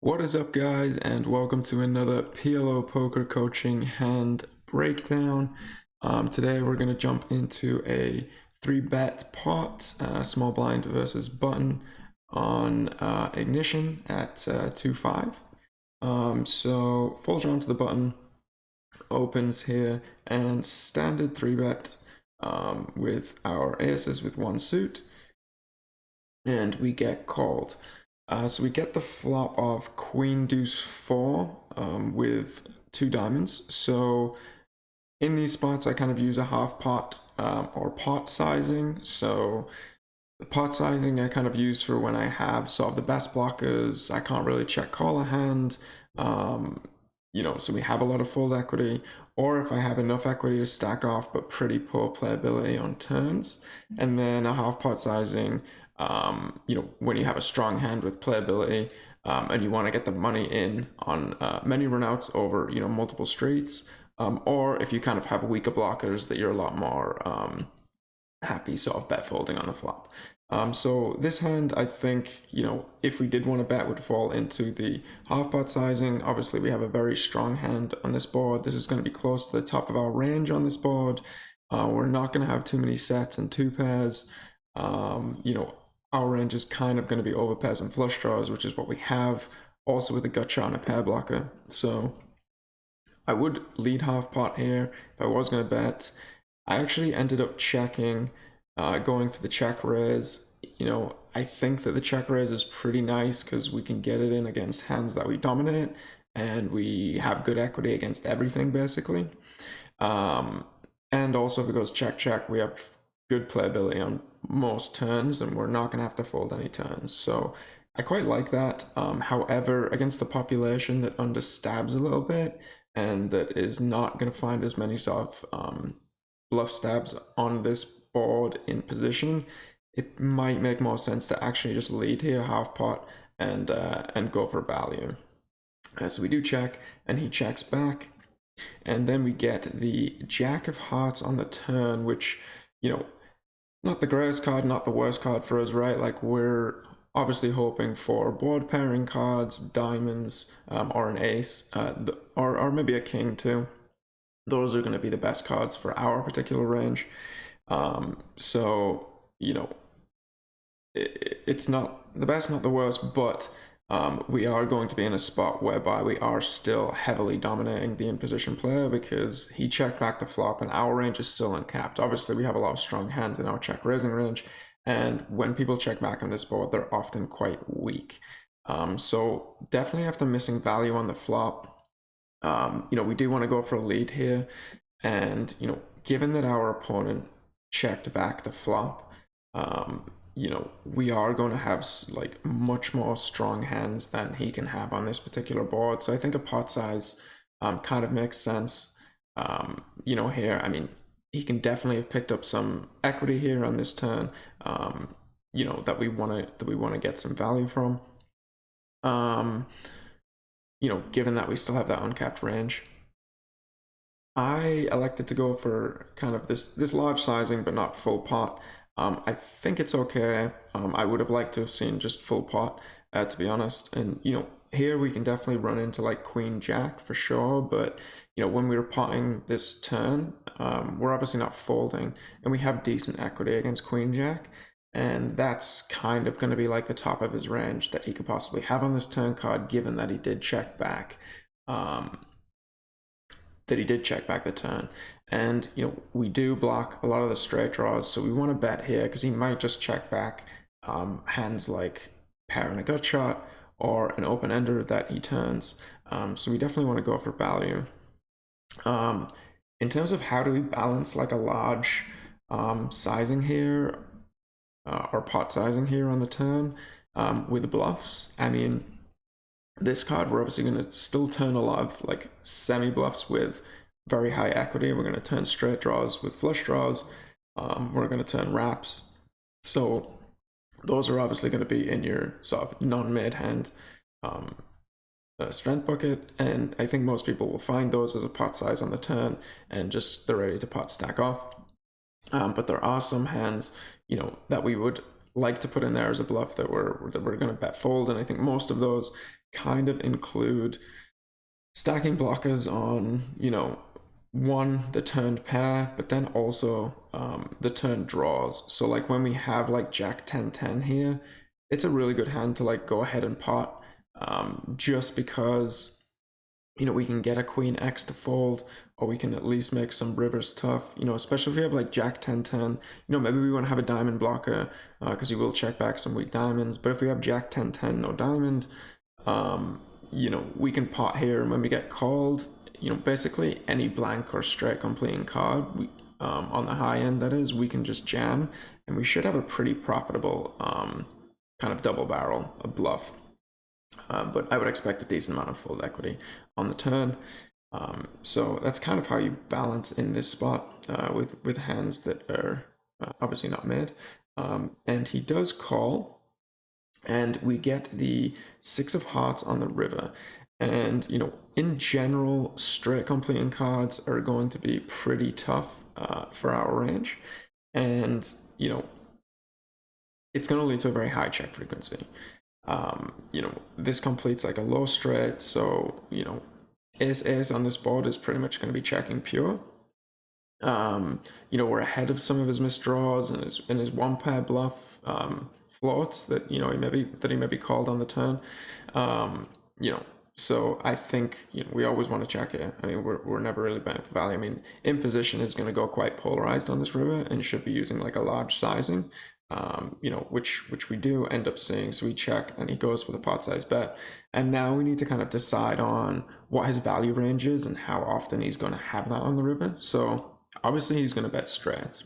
What is up, guys, and welcome to another PLO poker coaching hand breakdown. Today we're going to jump into a 3-bet pot, small blind versus button on ignition at 2-5. So full draw to the button, opens here, and standard 3-bet with our aces with one suit, and we get called. So we get the flop of Queen Deuce 4 with 2 diamonds. So in these spots, I kind of use a half pot or pot sizing. So the pot sizing I kind of use for when I have sort of the best blockers. I can't really check call a hand, so we have a lot of fold equity, or if I have enough equity to stack off but pretty poor playability on turns. And then a half pot sizing, when you have a strong hand with playability, and you want to get the money in on many runouts over, multiple streets, or if you kind of have weaker blockers that you're a lot more happy sort of bet folding on the flop. So this hand, I think, if we did want to bet, would fall into the half pot sizing. Obviously, we have a very strong hand on this board. This is going to be close to the top of our range on this board. We're not going to have too many sets and two pairs. Our range is kind of going to be over pairs and flush draws, which is what we have, also with a gut shot and a pair blocker. So I would lead half pot here if I was going to bet. I actually ended up checking, going for the check raise. I think that the check raise is pretty nice because we can get it in against hands that we dominate, and we have good equity against everything, basically. And also, if it goes check, check, we have good playability on most turns, and we're not going to have to fold any turns. So I quite like that. However, against the population that understabs a little bit and that is not going to find as many sort of bluff stabs on this board in position, it might make more sense to actually just lead here half pot and go for value. So we do check, and he checks back, and then we get the Jack of Hearts on the turn, which, not the greatest card, not the worst card for us, right? Like, we're obviously hoping for board pairing cards, diamonds, or an ace, or maybe a king too. Those are going to be the best cards for our particular range. So, it's not the best, not the worst, but we are going to be in a spot whereby we are still heavily dominating the in-position player because he checked back the flop and our range is still uncapped. Obviously, we have a lot of strong hands in our check raising range, and when people check back on this board, they're often quite weak. So definitely after missing value on the flop, we do want to go for a lead here, and given that our opponent checked back the flop, we are going to have like much more strong hands than he can have on this particular board. So I think a pot size kind of makes sense. Here, I mean, he can definitely have picked up some equity here on this turn, that we want to get some value from. Given that we still have that uncapped range. I elected to go for kind of this large sizing, but not full pot. I think it's okay. I would have liked to have seen just full pot, to be honest. And here we can definitely run into like Queen Jack for sure. But when we were potting this turn, we're obviously not folding, and we have decent equity against Queen Jack. And that's kind of going to be like the top of his range that he could possibly have on this turn card, given that he did check back. The turn, and we do block a lot of the straight draws, so we want to bet here because he might just check back hands like pair and a gut shot or an open ender that he turns. So we definitely want to go for value. In terms of how do we balance like a large sizing here or pot sizing here on the turn with bluffs, I mean, this card, we're obviously going to still turn a lot of like semi bluffs with very high equity. We're going to turn straight draws with flush draws. We're going to turn wraps. So those are obviously going to be in your sort of non-made hand strength bucket. And I think most people will find those as a pot size on the turn and just they're ready to pot stack off. But there are some hands, that we would like to put in there as a bluff that we're going to bet fold, and I think most of those kind of include stacking blockers on, one, the turned pair, but then also the turned draws. So like when we have like Jack 10-10 here, it's a really good hand to like go ahead and pot, just because we can get a Queen X to fold, or we can at least make some rivers tough, especially if we have like Jack 10-10. Maybe we want to have a diamond blocker, because he will check back some weak diamonds. But if we have Jack 10-10, no diamond, we can pot here, and when we get called, basically any blank or straight completing card, on the high end, that is, we can just jam, and we should have a pretty profitable kind of double barrel, a bluff. But I would expect a decent amount of fold equity on the turn. So that's kind of how you balance in this spot, with hands that are obviously not mid. And he does call, and we get the 6 of hearts on the river. And in general, straight completing cards are going to be pretty tough for our range, and it's going to lead to a very high check frequency. This completes like a low straight, so ace on this board is pretty much going to be checking pure. We're ahead of some of his misdraws and his one pair bluff floats that he may be called on the turn. So I think we always want to check it. I mean, we're never really betting for value. I mean, imposition is going to go quite polarized on this river and should be using like a large sizing. Which we do end up seeing. So we check, and he goes for the pot size bet. And now we need to kind of decide on what his value range is and how often he's going to have that on the river. So obviously he's going to bet straights,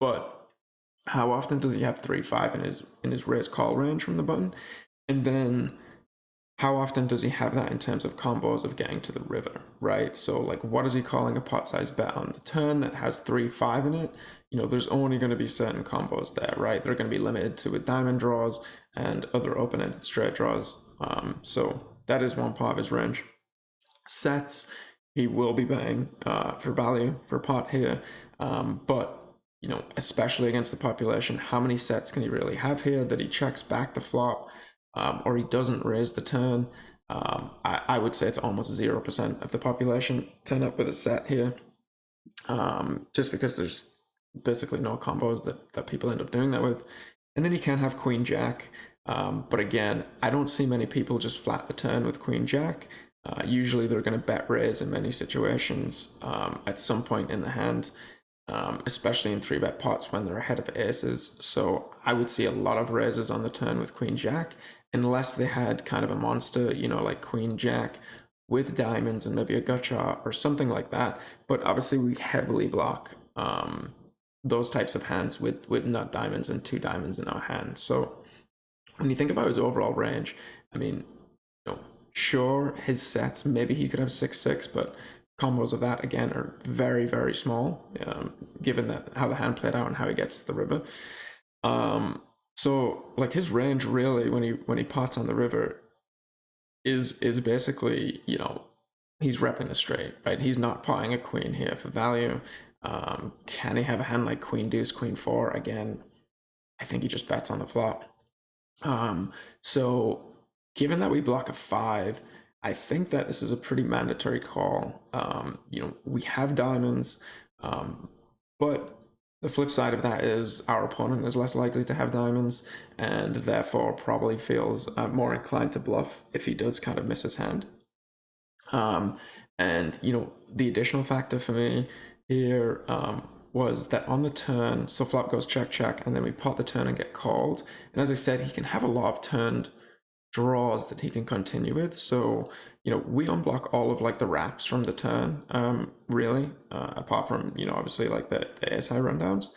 but how often does he have 3-5 in his raise call range from the button? And then how often does he have that in terms of combos of getting to the river, right? So like, what is he calling a pot size bet on the turn that has 3-5 in it? There's only going to be certain combos there, right? They're going to be limited to with diamond draws and other open-ended straight draws. So that is one part of his range. Sets, he will be betting for value for pot here, but especially against the population, how many sets can he really have here that he checks back the flop, or he doesn't raise the turn? I would say it's almost 0% of the population turn up with a set here, just because there's basically no combos that people end up doing that with. And then you can have Queen Jack, but again, I don't see many people just flat the turn with Queen Jack. Usually they're going to bet raise in many situations at some point in the hand, especially in 3-bet pots when they're ahead of aces. So I would see a lot of raises on the turn with Queen Jack, unless they had kind of a monster, like Queen Jack with diamonds and maybe a gut shot or something like that. But obviously we heavily block those types of hands with nut diamonds and 2 diamonds in our hand. So when you think about his overall range, I mean, sure, his sets, maybe he could have 6-6, but combos of that again are very, very small, given that how the hand played out and how he gets to the river. So like his range really, when he pots on the river, is basically, he's repping the straight, right? He's not potting a queen here for value. Can he have a hand like Queen Deuce, Queen 4? Again, I think he just bets on the flop. So given that we block a 5, I think that this is a pretty mandatory call. We have diamonds, but the flip side of that is our opponent is less likely to have diamonds, and therefore probably feels more inclined to bluff if he does kind of miss his hand. And the additional factor for me here was that on the turn, so flop goes check check, and then we pot the turn and get called. And as I said, he can have a lot of turned draws that he can continue with. So we unblock all of like the wraps from the turn, really, apart from obviously like the ace high rundowns,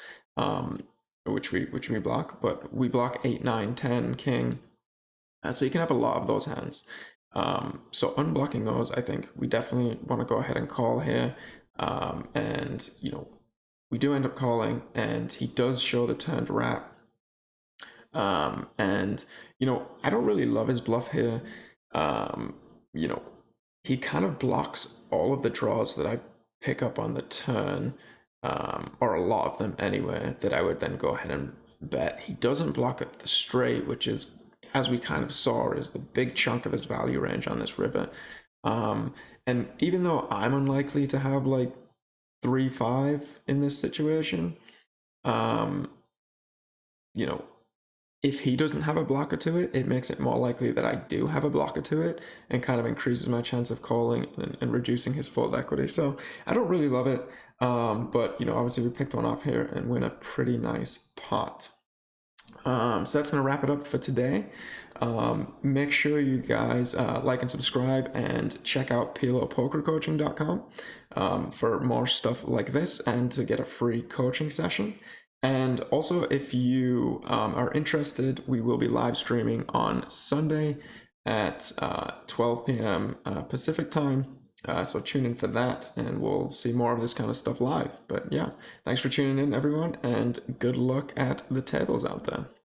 which we block, but we block 8, 9, 10, king. So you can have a lot of those hands. So unblocking those, I think we definitely want to go ahead and call here. And we do end up calling, and he does show the turned wrap. And I don't really love his bluff here. He kind of blocks all of the draws that I pick up on the turn, or a lot of them anyway, that I would then go ahead and bet. He doesn't block up the straight, which is, as we kind of saw, is the big chunk of his value range on this river. Um, and even though I'm unlikely to have like 3-5 in this situation, um, you know, if he doesn't have a blocker to it, it makes it more likely that I do have a blocker to it and kind of increases my chance of calling and reducing his fold equity. So I don't really love it. But, obviously we picked one off here and win a pretty nice pot. So that's going to wrap it up for today. Make sure you guys like and subscribe and check out PLOpokercoaching.com for more stuff like this and to get a free coaching session. And also, if you are interested, we will be live streaming on Sunday at 12 p.m. Pacific time. So tune in for that, and we'll see more of this kind of stuff live. But yeah, thanks for tuning in, everyone, and good luck at the tables out there.